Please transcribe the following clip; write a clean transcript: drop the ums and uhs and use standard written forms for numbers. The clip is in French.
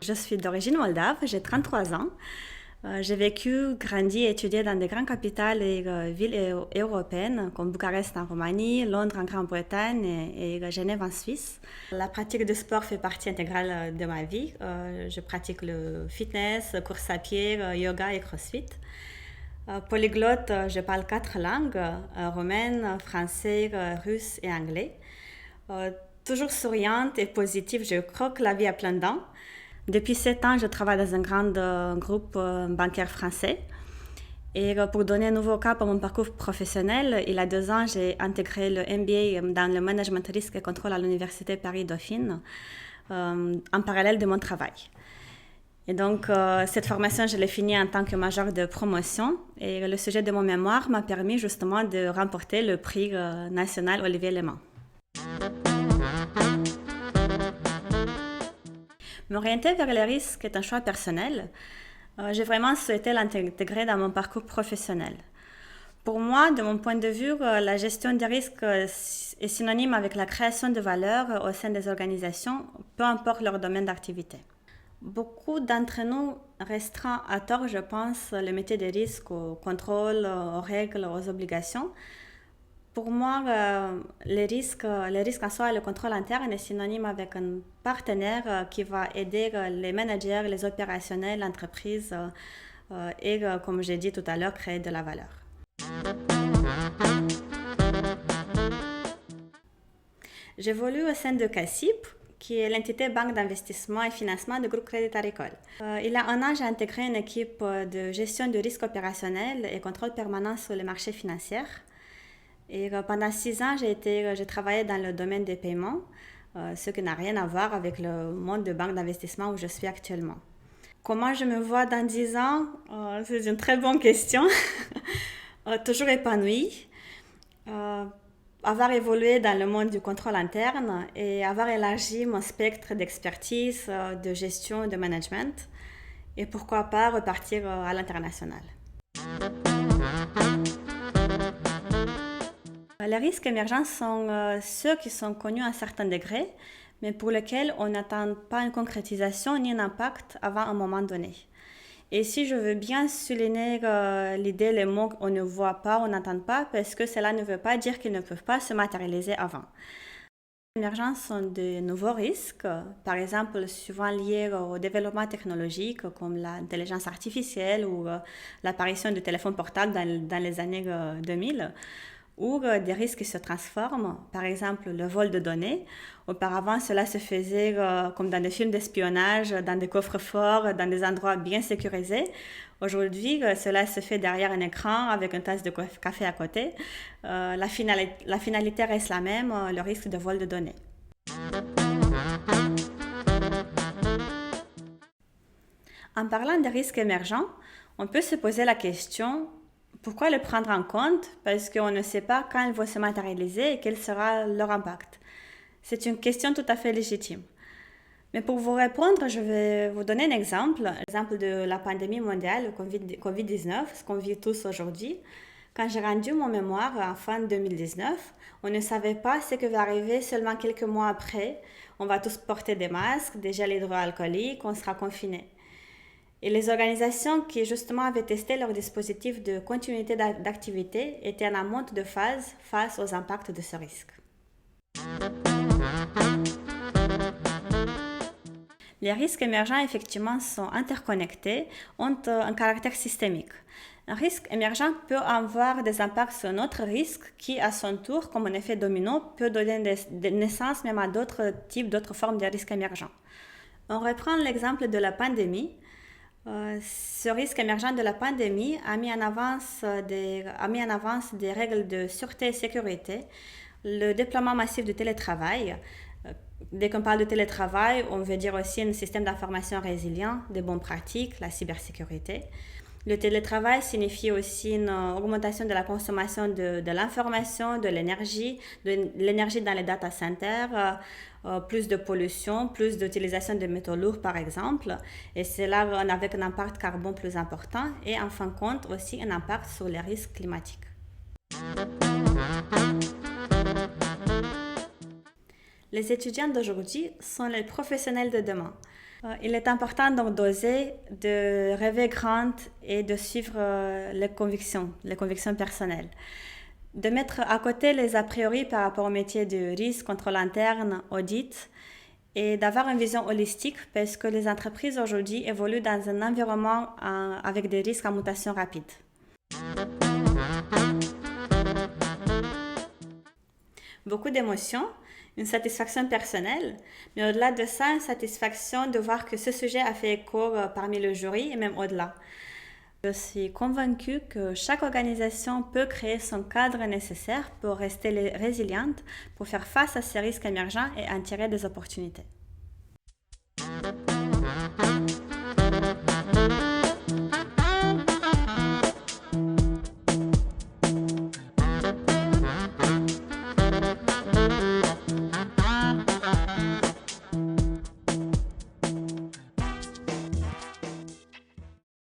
je suis d'origine moldave, j'ai 33 ans. J'ai vécu, grandi et étudié dans des grandes capitales et villes européennes comme Bucarest en Roumanie, Londres en Grande-Bretagne et Genève en Suisse. La pratique du sport fait partie intégrale de ma vie. Je pratique le fitness, course à pied, yoga et crossfit. Polyglotte, je parle 4 langues, roumaine, français, russe et anglais. Toujours souriante et positive, je croque la vie à plein dents. Depuis 7 ans, je travaille dans un grand groupe bancaire français. Et pour donner un nouveau cap à mon parcours professionnel, il y a 2 ans, j'ai intégré le MBA dans le management risque et contrôle à l'Université Paris-Dauphine, en parallèle de mon travail. Et donc, cette formation, je l'ai finie en tant que major de promotion. Et le sujet de mon mémoire m'a permis justement de remporter le prix national Olivier Léman. M'orienter vers les risques est un choix personnel. J'ai vraiment souhaité l'intégrer dans mon parcours professionnel. Pour moi, de mon point de vue, la gestion des risques est synonyme avec la création de valeur au sein des organisations, peu importe leur domaine d'activité. Beaucoup d'entre nous restreint à tort, je pense, le métier des risques au contrôle, aux règles, aux obligations. Pour moi, les risques en soi et le contrôle interne est synonyme avec un partenaire qui va aider les managers, les opérationnels, l'entreprise et, comme j'ai dit tout à l'heure, créer de la valeur. J'évolue au sein de CACIP, qui est l'entité banque d'investissement et financement du groupe Crédit Agricole. Il y a 1 an, j'ai intégré une équipe de gestion du risque opérationnel et contrôle permanent sur les marchés financiers. Et pendant 6 ans, j'ai travaillé dans le domaine des paiements, ce qui n'a rien à voir avec le monde de banque d'investissement où je suis actuellement. Comment je me vois dans 10 ans? C'est une très bonne question. Toujours épanouie. Avoir évolué dans le monde du contrôle interne et avoir élargi mon spectre d'expertise, de gestion et de management. Et pourquoi pas repartir à l'international. Les risques émergents sont ceux qui sont connus à un certain degré, mais pour lesquels on n'attend pas une concrétisation ni un impact avant un moment donné. Et si je veux bien souligner l'idée, les mots on ne voit pas, on n'entend pas, parce que cela ne veut pas dire qu'ils ne peuvent pas se matérialiser avant. Les émergents sont de nouveaux risques, par exemple souvent liés au développement technologique comme l'intelligence artificielle ou l'apparition du téléphone portable dans les années 2000. Ou des risques qui se transforment, par exemple le vol de données. Auparavant, cela se faisait comme dans des films d'espionnage, dans des coffres-forts, dans des endroits bien sécurisés. Aujourd'hui, cela se fait derrière un écran avec une tasse de café à côté. La finalité reste la même, le risque de vol de données. En parlant de risques émergents, on peut se poser la question: pourquoi le prendre en compte? Parce qu'on ne sait pas quand ils vont se matérialiser et quel sera leur impact. C'est une question tout à fait légitime. Mais pour vous répondre, je vais vous donner un exemple. L'exemple de la pandémie mondiale, le Covid-19, ce qu'on vit tous aujourd'hui. Quand j'ai rendu mon mémoire en fin 2019, on ne savait pas ce qui va arriver seulement quelques mois après. On va tous porter des masques, des gels hydroalcooliques, on sera confinés. Et les organisations qui justement avaient testé leur dispositif de continuité d'activité étaient en amont de phase face aux impacts de ce risque. Les risques émergents effectivement sont interconnectés, ont un caractère systémique. Un risque émergent peut avoir des impacts sur un autre risque qui, à son tour, comme un effet domino, peut donner naissance même à d'autres types, d'autres formes de risques émergents. On reprend l'exemple de la pandémie. Ce risque émergent de la pandémie a mis en avance des règles de sûreté et sécurité, le déploiement massif du télétravail. Dès qu'on parle de télétravail, on veut dire aussi un système d'information résilient, des bonnes pratiques, la cybersécurité. Le télétravail signifie aussi une augmentation de la consommation de l'information, de l'énergie dans les data centers, plus de pollution, plus d'utilisation de métaux lourds par exemple, et c'est là avec un impact carbone plus important et en fin de compte aussi un impact sur les risques climatiques. Les étudiants d'aujourd'hui sont les professionnels de demain. Il est important donc d'oser, de rêver grand et de suivre les convictions personnelles. De mettre à côté les a priori par rapport au métier de risque, contrôle interne, audit, et d'avoir une vision holistique parce que les entreprises aujourd'hui évoluent dans un environnement avec des risques en mutation rapide. Beaucoup d'émotions, une satisfaction personnelle, mais au-delà de ça, une satisfaction de voir que ce sujet a fait écho parmi le jury et même au-delà. Je suis convaincue que chaque organisation peut créer son cadre nécessaire pour rester résiliente, pour faire face à ces risques émergents et en tirer des opportunités.